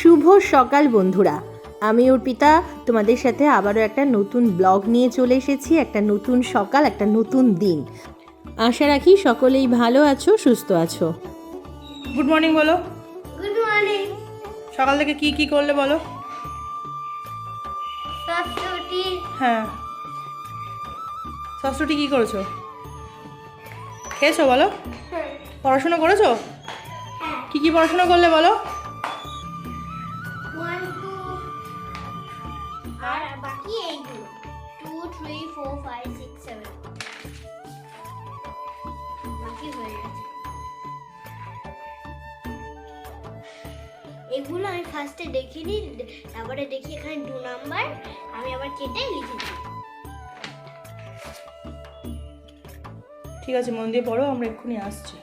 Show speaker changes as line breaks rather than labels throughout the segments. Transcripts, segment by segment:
শুভ সকাল বন্ধুরা, আমি অর্পিতা তোমাদের সাথে আবারও একটা নতুন ব্লগ নিয়ে চলে এসেছি। একটা নতুন সকাল, একটা নতুন দিন। আশা রাখি সকলেই ভালো আছো, সুস্থ আছো।
গুড মর্নিং বলো।
Good morning.
সকাল থেকে কি কি করলে বলো।
সবচুটি
হ্যাঁ, সস্তুটি কি করেছো? খেয়েছো বলো। পড়াশোনা করেছো? কি কি পড়াশোনা করলে বলো।
1 2 আর বাকি এইগুলো 2 3 4 5 6 7 বাকি হয়ে গেছে। এগুলো আমি ফার্স্টে দেখিনি, তারপরে দেখি এখানে 2 নাম্বার, আমি আবার কেটে লিখে দিই।
ঠিক আছে, মন দিয়ে পড়ো, আমরা এক্ষুনি আসছি।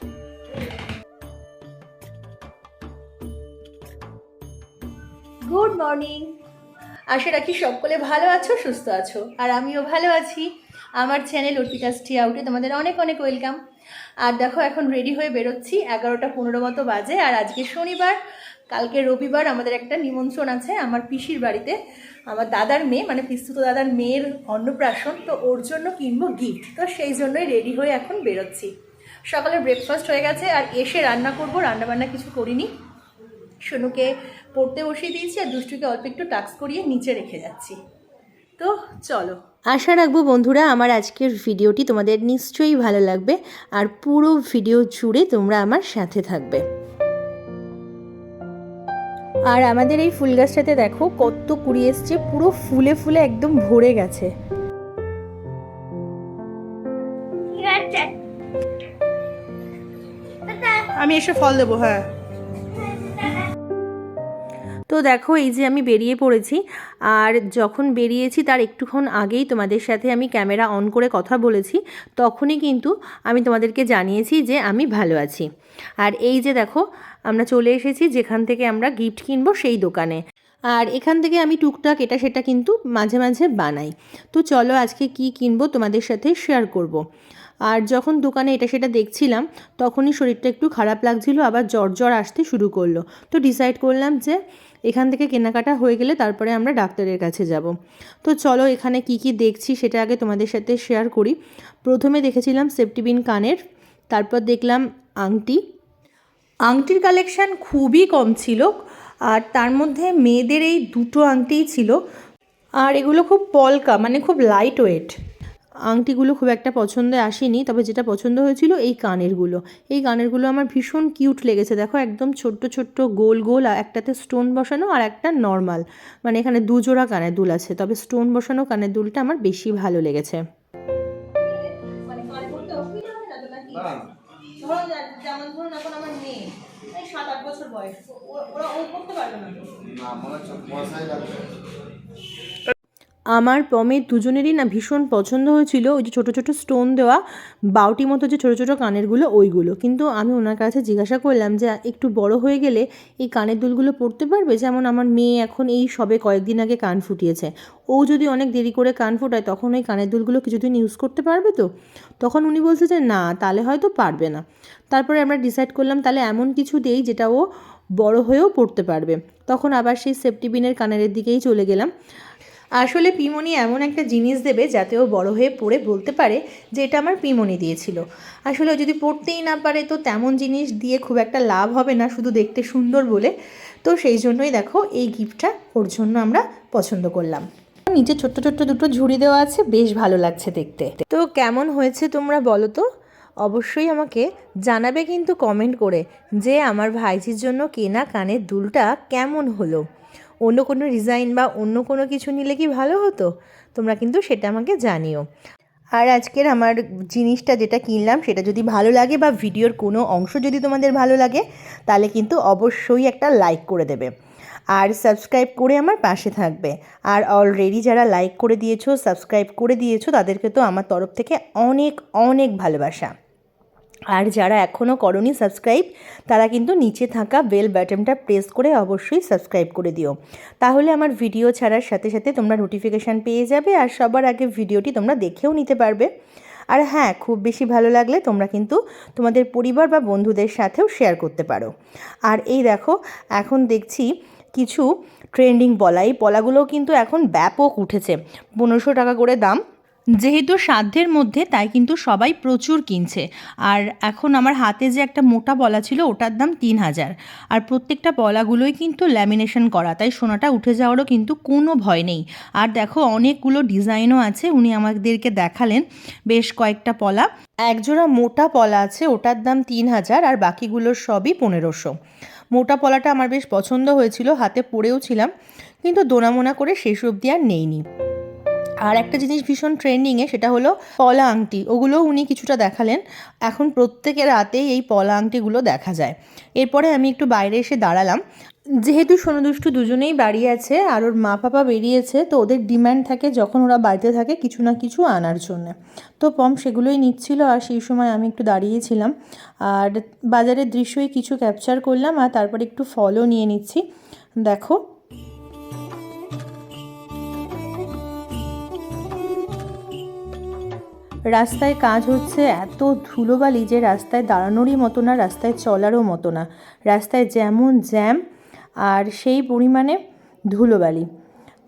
Good morning. আশা রাখি সকলে ভালো আছো, সুস্থ আছো, আর আমিও ভালো আছি। আমার চ্যানেল অর্পিতাস টি আউটে তোমাদের অনেক অনেক ওয়েলকাম। আর দেখো এখন রেডি হয়ে বেরোচ্ছি, 11:15 মতো বাজে। আর আজকে শনিবার, কালকে রবিবার, আমাদের একটা নিমন্ত্রণ আছে আমার পিসির বাড়িতে। আমার দাদার মেয়ে, মানে পিস্তুত দাদার মেয়ের অন্নপ্রাশন, তো ওর জন্য কিনবো গিফট। তো সেই জন্যই রেডি হয়ে এখন বেরোচ্ছি। সকালে ব্রেকফাস্ট হয়ে গেছে, আর এসে রান্না করবো। রান্নাবান্না কিছু করিনি, সোনুকে পড়তে বসিয়ে দিয়েছি, আর দুষ্টুকে অল্প একটু টাস্ক করিয়ে নিচে রেখে যাচ্ছি। তো চলো। আশা রাখবো বন্ধুরা আমার আজকের ভিডিওটি তোমাদের নিশ্চয়ই ভালো লাগবে, আর পুরো ভিডিও জুড়ে তোমরা আমার সাথে থাকবে। আর আমাদের এই ফুল গাছটাতে দেখো কত কুড়ি এসছে, পুরো ফুলে ফুলে একদম ভরে গেছে।
ঠিক আছে,
আমি এসে ফল দেবো। হ্যাঁ,
তো দেখো এই যে আমি বেরিয়ে পড়েছি। আর যখন বেরিয়েছি তার একটুক্ষণ আগেই তোমাদের সাথে আমি ক্যামেরা অন করে কথা বলেছি, তখনই কিন্তু আমি তোমাদেরকে জানিয়েছি যে আমি ভালো আছি। আর এই যে দেখো আমরা চলে এসেছি যেখান থেকে আমরা গিফট কিনবো, সেই দোকানে। আর এখান থেকে আমি টুকটাক এটা সেটা কিন্তু মাঝে মাঝে বানাই। তো চলো আজকে কি কিনবো তোমাদের সাথে শেয়ার করব। আর যখন দোকানে এটা সেটা দেখছিলাম তখনই শরীরটা একটু খারাপ লাগছিল, আবার জ্বর জ্বর আসতে শুরু করলো। তো ডিসাইড করলাম যে এখান থেকে কেনাকাটা হয়ে গেলে তারপরে আমরা ডাক্তারের কাছে যাব। তো চলো এখানে কি কি দেখছি সেটা আগে তোমাদের সাথে শেয়ার করি। প্রথমে দেখেছিলাম সেফটিপিন কানের, তারপর দেখলাম আংটি। আংটির কালেকশান খুবই কম ছিল, আর তার মধ্যে মেয়েদের এই দুটো আংটিই ছিল। আর এগুলো খুব পলকা, মানে খুব লাইট ওয়েট। আংটিগুলো খুব একটা পছন্দে আসেনি, তবে যেটা পছন্দ হয়েছিল এই কানেরগুলো। এই কানেরগুলো আমার ভীষণ কিউট লেগেছে। দেখো একদম ছোট্ট ছোট্ট গোল গোল, একটাতে স্টোন বসানো আর একটা নর্মাল, মানে এখানে দুজোড়া কানের দুল আছে, তবে স্টোন বসানো কানের দুলটা আমার বেশি ভালো লেগেছে। আমার পমের দুজনেরই না ভীষণ পছন্দ হয়েছিল ওই যে ছোটো ছোটো স্টোন দেওয়া বাউটি মতো যে ছোটো ছোটো কানেরগুলো, ওইগুলো। কিন্তু আমি ওনার কাছে জিজ্ঞাসা করলাম যে একটু বড় হয়ে গেলে এই কানের দুলগুলো পরতে পারবে? যেমন আমার মেয়ে এখন এই সবে কয়েকদিন আগে কান ফুটিয়েছে, ও যদি অনেক দেরি করে কান ফোটায় তখন ওই কানের দুলগুলো কিছুদিন ইউজ করতে পারবে তো? তখন উনি বলছে যে না, তাহলে হয়তো পারবে না। তারপরে আমরা ডিসাইড করলাম তাহলে এমন কিছু দেই যেটা ও বড় হয়েও পড়তে পারবে। তখন আবার সেই সেফটিপিনের কানের দিকেই চলে গেলাম। আসলে পিমনি এমন একটা জিনিস দেবে যাতে ও বড় হয়ে পড়ে বলতে পারে যে এটা আমার পিমনি দিয়েছিল। আসলে ও যদি পড়তেই না পারে তো তেমন জিনিস দিয়ে খুব একটা লাভ হবে না, শুধু দেখতে সুন্দর বলে। তো সেই জন্যই দেখো এই গিফটটা ওর জন্য আমরা পছন্দ করলাম। নিচে ছোট্ট ছোট্ট দুটো ঝুড়ি দেওয়া আছে, বেশ ভালো লাগছে দেখতে। তো কেমন হয়েছে তোমরা বলো তো, অবশ্যই আমাকে জানাবে কিন্তু কমেন্ট করে যে আমার ভাইজির জন্য কেনা কানের দুলটা কেমন হলো। অন্য কোনো ডিজাইন বা অন্য কোনো কিছু নিলে কি ভালো হতো? তোমরা কিন্তু সেটা আমাকে জানিও। আর আজকের আমার জিনিসটা যেটা কিনলাম সেটা যদি ভালো লাগে বা ভিডিওর কোনো অংশ যদি তোমাদের ভালো লাগে তাহলে কিন্তু অবশ্যই একটা লাইক করে দেবে, আর সাবস্ক্রাইব করে আমার পাশে থাকবে। আর অলরেডি যারা লাইক করে দিয়েছো, সাবস্ক্রাইব করে দিয়েছো, তাদেরকে তো আমার তরফ থেকে অনেক অনেক ভালোবাসা। আর যারা এখনও করোনি সাবস্ক্রাইব, তারা কিন্তু নিচে থাকা বেল বাটনটা প্রেস করে অবশ্যই সাবস্ক্রাইব করে দিও। তাহলে আমার ভিডিও ছাড়ার সাথে সাথে তোমরা নোটিফিকেশান পেয়ে যাবে, আর সবার আগে ভিডিওটি তোমরা দেখেও নিতে পারবে। আর হ্যাঁ, খুব বেশি ভালো লাগলে তোমরা কিন্তু তোমাদের পরিবার বা বন্ধুদের সাথেও শেয়ার করতে পারো। আর এই দেখো এখন দেখছি কিছু ট্রেন্ডিং পলা। এই পলাগুলো কিন্তু এখন ব্যাপক উঠেছে, 1500 টাকা করে দাম। যেহেতু সাধ্যের মধ্যে তাই কিন্তু সবাই প্রচুর কিনছে। আর এখন আমার হাতে যে একটা মোটা পলা ছিল ওটার দাম 3000। আর প্রত্যেকটা পলাগুলোই কিন্তু ল্যামিনেশন করা, তাই সোনাটা উঠে যাওয়ারও কিন্তু কোনো ভয় নেই। আর দেখো অনেকগুলো ডিজাইনও আছে, উনি আমাদেরকে দেখালেন বেশ কয়েকটা পলা। একজোড়া মোটা পলা আছে, ওটার দাম 3000, আর বাকিগুলোর সবই 1500। মোটা পলাটা আমার বেশ পছন্দ হয়েছিল, হাতে পরেও ছিলাম, কিন্তু দোনামোনা করে শেষ অবধি আর নেইনি। আর একটা জিনিস ভীষণ ট্রেন্ডিংয়ে, সেটা হলো পলা আংটি। ওগুলোও উনি কিছুটা দেখালেন। এখন প্রত্যেকের রাতেই এই পলা আংটিগুলো দেখা যায়। এরপরে আমি একটু বাইরে এসে দাঁড়ালাম। যেহেতু সোনু দুষ্টু দুজনেই বাড়ি আছে আর ওর মা পাপা বেরিয়েছে, তো ওদের ডিম্যান্ড থাকে যখন ওরা বাড়িতে থাকে কিছু না কিছু আনার জন্য। তো পম সেগুলোই নিচ্ছিল, আর সেই সময় আমি একটু দাঁড়িয়েছিলাম আর বাজারের দৃশ্যই কিছু ক্যাপচার করলাম, আর তারপর একটু ফলও নিয়ে নিচ্ছি। দেখো রাস্তায় কাজ হচ্ছে, এত ধুলোবালি যে রাস্তায় দাঁড়ানোরই মতো না, রাস্তায় চলারও মতো না। রাস্তায় যেমন জ্যাম আর সেই পরিমাণে ধুলোবালি।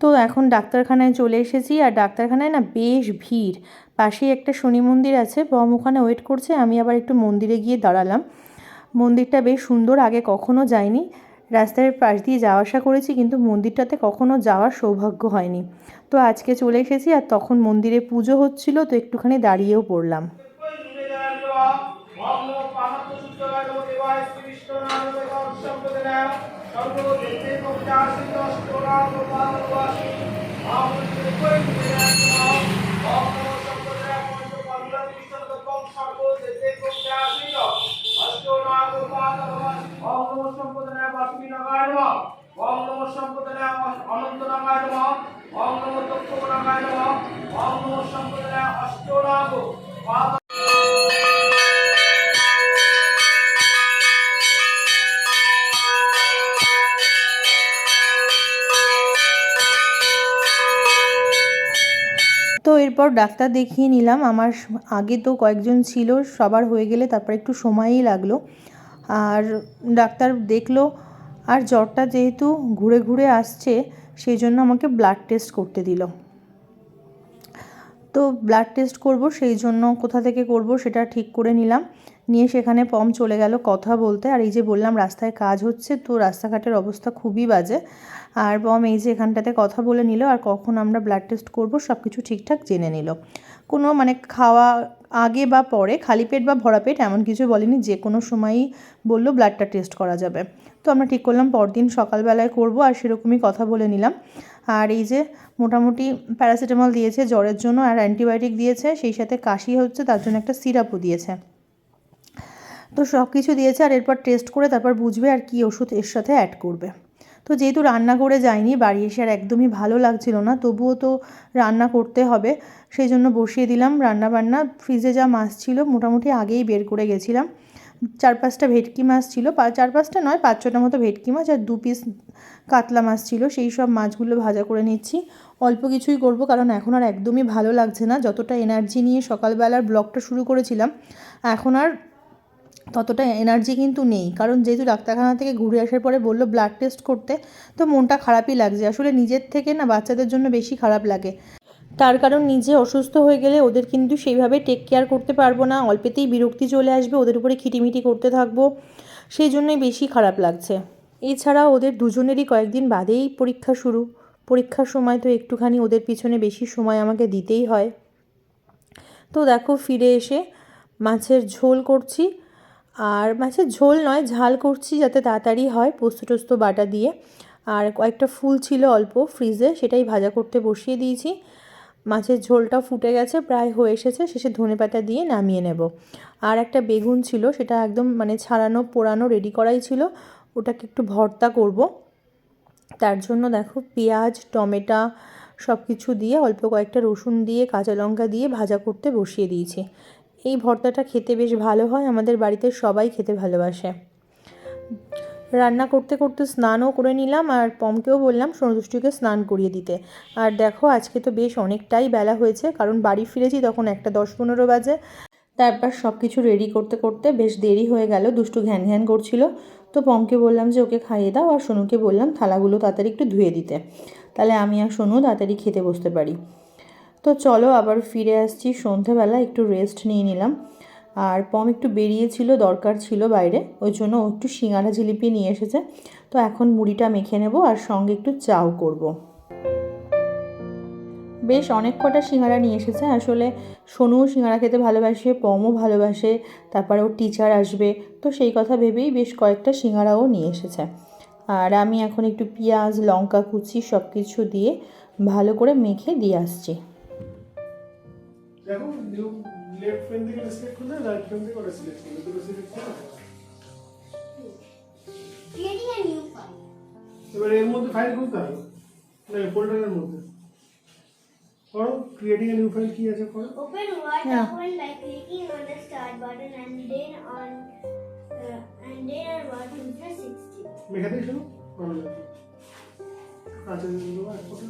তো এখন ডাক্তারখানায় চলে এসেছি, আর ডাক্তারখানায় না বেশ ভিড়। পাশেই একটা শনি মন্দির আছে, পম ওখানে ওয়েট করছে, আমি আবার একটু মন্দিরে গিয়ে দাঁড়ালাম। মন্দিরটা বেশ সুন্দর, আগে কখনো যাইনি। রাস্তার পাশ দিয়ে যাওয়া আসা করেছি, কিন্তু মন্দিরটাতে কখনো যাওয়ার সৌভাগ্য হয়নি। তো আজকে চলে এসেছি, আর তখন মন্দিরে পুজো হচ্ছিল, তো একটুখানি দাঁড়িয়েও পড়লাম। তো এরপর ডাক্তার দেখিয়ে নিলাম। আমার আগে তো কয়েকজন ছিল, সবার হয়ে গেলে তারপর একটু সময়ই লাগলো। আর ডাক্তার দেখলো, আর জ্বরটা যেহেতু ঘুরে ঘুরে আসছে সেই জন্য আমাকে ব্লাড টেস্ট করতে দিল। তো ব্লাড টেস্ট করব, সেই জন্য কোথা থেকে করব সেটা ঠিক করে নিলাম। নিয়ে সেখানে পম চলে গেল কথা বলতে। আর এই যে বললাম রাস্তায় কাজ হচ্ছে, তো রাস্তাঘাটের অবস্থা খুবই বাজে। আর পম এই যে এখানটাতে কথা বলে নিল, আর কখন আমরা ব্লাড টেস্ট করব সব কিছু ঠিকঠাক জেনে নিল। কোনো মানে খাওয়া আগে বা পরে, খালি পেট বা ভরা পেট এমন কিছু বলেনি, যে কোনো সময়ই বললো ব্লাডটা টেস্ট করা যাবে। তো আমরা ঠিক করলাম পরদিন সকালবেলায় করব, আর সেরকমই কথা বলে নিলাম। আর এই যে মোটামুটি প্যারাসিটামল দিয়েছে জ্বরের জন্য, আর অ্যান্টিবায়োটিক দিয়েছে, সেই সাথে কাশি হচ্ছে তার জন্য একটা সিরাপও দিয়েছে। তো সব কিছু দিয়েছে, আর এরপর টেস্ট করে তারপর বুঝবে আর কি ওষুধ এর সাথে অ্যাড করবে। তো যেহেতু রান্না করে যায়নি, বাড়ি এসে আর একদমই ভালো লাগছিল না, তবুও তো রান্না করতে হবে, সেই জন্য বসিয়ে দিলাম রান্না বান্না। ফ্রিজে যা মাছ ছিল মোটামুটি আগেই বের করে গেছিলাম। 4-5টা ভেটকি মাছ ছিল, 4-5টা নয় 5-6টা মতো ভেটকি মাছ, আর 2 পিস কাতলা মাছ ছিল। সেই সব মাছগুলো ভাজা করে নিচ্ছি। অল্প কিছুই করব, কারণ এখন আর একদমই ভালো লাগছে না। যতটা এনার্জি নিয়ে সকালবেলার ব্লগটা শুরু করেছিলাম, এখন আর ততটা এনার্জি কিন্তু নেই। কারণ যেহেতু ডাক্তারখানা থেকে ঘুরে আসার পরে বললো ব্লাড টেস্ট করতে, তো মনটা খারাপই লাগছে। আসলে নিজের থেকে না বাচ্চাদের জন্য বেশি খারাপ লাগে, তার কারণ নিজে অসুস্থ হয়ে গেলে ওদের কিন্তু সেইভাবে টেক কেয়ার করতে পারবো না, অল্পেতেই বিরক্তি চলে আসবে, ওদের উপরে খিটিমিটি করতে থাকবো, সেই জন্যই বেশি খারাপ লাগছে। এছাড়া ওদের দুজনেরই কয়েকদিন বাদেই পরীক্ষা শুরু। পরীক্ষার সময় তো একটুখানি ওদের পিছনে বেশি সময় আমাকে দিতেই হয়। তো দেখো ফিরে এসে মাছের ঝোল করছি, আর মাছের ঝোল নয় ঝাল করছি যাতে তাড়াতাড়ি হয়, পোস্ত টোস্ত বাটা দিয়ে। আর কয়েকটা ফুল ছিল অল্প ফ্রিজে, সেটাই ভাজা করতে বসিয়ে দিয়েছি। মাছের ঝোলটা ফুটে গেছে, প্রায় হয়ে এসেছে, শেষে ধনেপাতা দিয়ে নামিয়ে নেব। আর একটা বেগুন ছিল, সেটা একদম মানে ছাড়ানো পোড়ানো রেডি করাই ছিল, ওটাকে একটু ভর্তা করব। তার জন্য দেখো পেঁয়াজ টমেটো সব কিছু দিয়ে, অল্প কয়েকটা রসুন দিয়ে কাঁচা লঙ্কা দিয়ে ভাজা করতে বসিয়ে দিয়েছি। এই ভর্তাটা খেতে বেশ ভালো হয়, আমাদের বাড়িতে সবাই খেতে ভালোবাসে। রান্না করতে করতে স্নানও করে নিলাম, আর পমকেও বললাম সোনুদুষ্টুকে স্নান করিয়ে দিতে। আর দেখো আজকে তো বেশ অনেকটাই বেলা হয়েছে, কারণ বাড়ি ফিরেছি তখন 1:10-15 বাজে। তারপর সব কিছু রেডি করতে করতে বেশ দেরি হয়ে গেল, দুষ্টু ঘ্যান ঘ্যান করছিল। তো পমকে বললাম যে ওকে খাইয়ে দাও, আর সোনুকে বললাম থালাগুলো তাড়াতাড়ি একটু ধুয়ে দিতে, তাহলে আমি আর সোনু তাড়াতাড়ি খেতে বসতে পারি। তো চলো আবার ফিরে আসছি সন্ধেবেলা, একটু রেস্ট নিয়ে নিলাম। আর পম একটু বেরিয়েছিল, দরকার ছিল বাইরে, ওই জন্য ও একটু সিঙ্গারা জিলিপি নিয়ে এসেছে। তো এখন মুড়িটা মেখে নেব আর সঙ্গে একটু চাও করব। বেশ অনেক কটা সিঙ্গারা নিয়ে এসেছে। আসলে সোনুও সিঙ্গারা খেতে ভালোবাসে, পমও ভালোবাসে, তারপরে ওর টিচার আসবে, তো সেই কথা ভেবেই বেশ কয়েকটা সিঙ্গারাও নিয়ে এসেছে। আর আমি এখন একটু পেঁয়াজ, লঙ্কা কুচি সব কিছু দিয়ে ভালো করে মেখে দিয়ে আসছি।
দেখো লেফট পেন থেকে সিলেক্ট করলে রাইট পেন থেকে ওটা সিলেক্ট করলে দুটো সিলেক্ট করলে
ক্রিয়েটিং আ নিউ ফাইল।
এবার এর মধ্যে ফাইল খুলতে হবে না, ফোল্ডারের মধ্যে করো। ক্রিয়েটিং এ নিউ ফাইল কি আছে করো।
Open Word
Yeah.
document by clicking on the start button and then on Word user 60.
মেখাতেই শুনো ভালো লাগবে। আচ্ছা দেবো এক ফটো।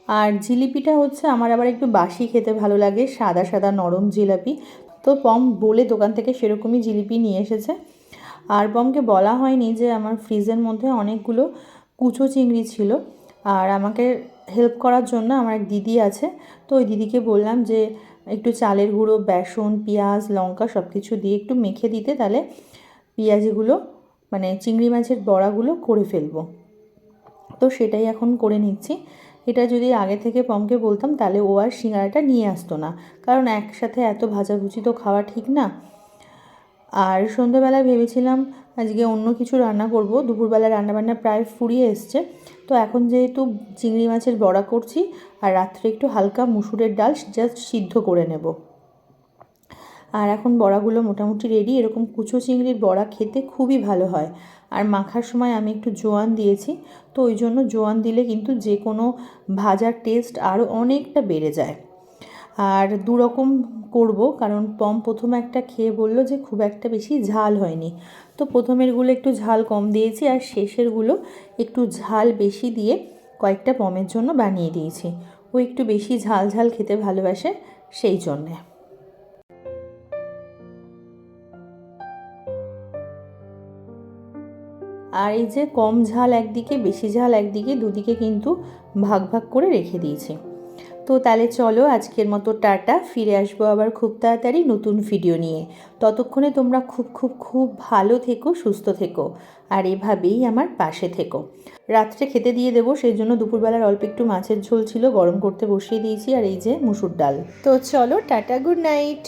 আর জিলিপিটা হচ্ছে আমার আবার একটু বাসি খেতে ভালো লাগে, সাদা সাদা নরম জিলাপি। তো পম বলে দোকান থেকে সেরকমই জিলিপি নিয়ে এসেছে। আর পমকে বলা হয়নি যে আমার ফ্রিজের মধ্যে অনেকগুলো কুচো চিংড়ি ছিল, আর আমাকে হেল্প করার জন্য আমার এক দিদি আছে। তো ওই দিদিকে বললাম যে একটু চালের গুঁড়ো, বেসন, পেঁয়াজ, লঙ্কা সব কিছু দিয়ে একটু মেখে দিতে, তাহলে পেঁয়াজগুলো মানে চিংড়ি মাছের বড়াগুলো করে ফেলবো। তো সেটাই এখন করে নিচ্ছি। এটা যদি আগে থেকে পমকে বলতাম তাহলে ও আর সিঙ্গারাটা নিয়ে আসতো না, কারণ একসাথে এত ভাজাভুজি তো খাওয়া ঠিক না। আর সন্ধ্যাবেলায় ভেবেছিলাম আজকে অন্য কিছু রান্না করব, দুপুরবেলা রান্নাবান্না প্রায় ফুরিয়ে এসছে। তো এখন যেহেতু চিংড়ি মাছের বড়া করছি, আর রাত্রে একটু হালকা মুসুরের ডাল জাস্ট সিদ্ধ করে নেব। আর এখন বড়াগুলো মোটামুটি রেডি। এরকম কুচো চিংড়ির বড়া খেতে খুবই ভালো হয়। আর মাখার সময় আমি একটু জোয়ান দিয়েছি, তো ওই জন্য জোয়ান দিলে কিন্তু যে কোনো ভাজার টেস্ট আরও অনেকটা বেড়ে যায়। আর দুরকম করব, কারণ পম প্রথমে একটা খেয়ে বললো যে খুব একটা বেশি ঝাল হয়নি। তো প্রথমেরগুলো একটু ঝাল কম দিয়েছি, আর শেষেরগুলো একটু ঝাল বেশি দিয়ে কয়েকটা পমের জন্য বানিয়ে দিয়েছি। ও একটু বেশি ঝাল ঝাল খেতে ভালোবাসে, সেই জন্যে। আর এই যে কম ঝাল একদিকে, বেশি ঝাল একদিকে, দুদিকে কিন্তু ভাগ ভাগ করে রেখে দিয়েছি। তো তাহলে চলো আজকের মতো টাটা, ফিরে আসবো আবার খুব তাড়াতাড়ি নতুন ভিডিও নিয়ে। ততক্ষণে তোমরা খুব খুব খুব ভালো থেকো, সুস্থ থেকো, আর এভাবেই আমার পাশে থেকো। রাত্রে খেতে দিয়ে দেবো, সেই জন্য দুপুরবেলার অল্প একটু মাছের ঝোল ছিল, গরম করতে বসিয়ে দিয়েছি। আর এই যে মুসুর ডাল। তো চলো টাটা, গুড নাইট।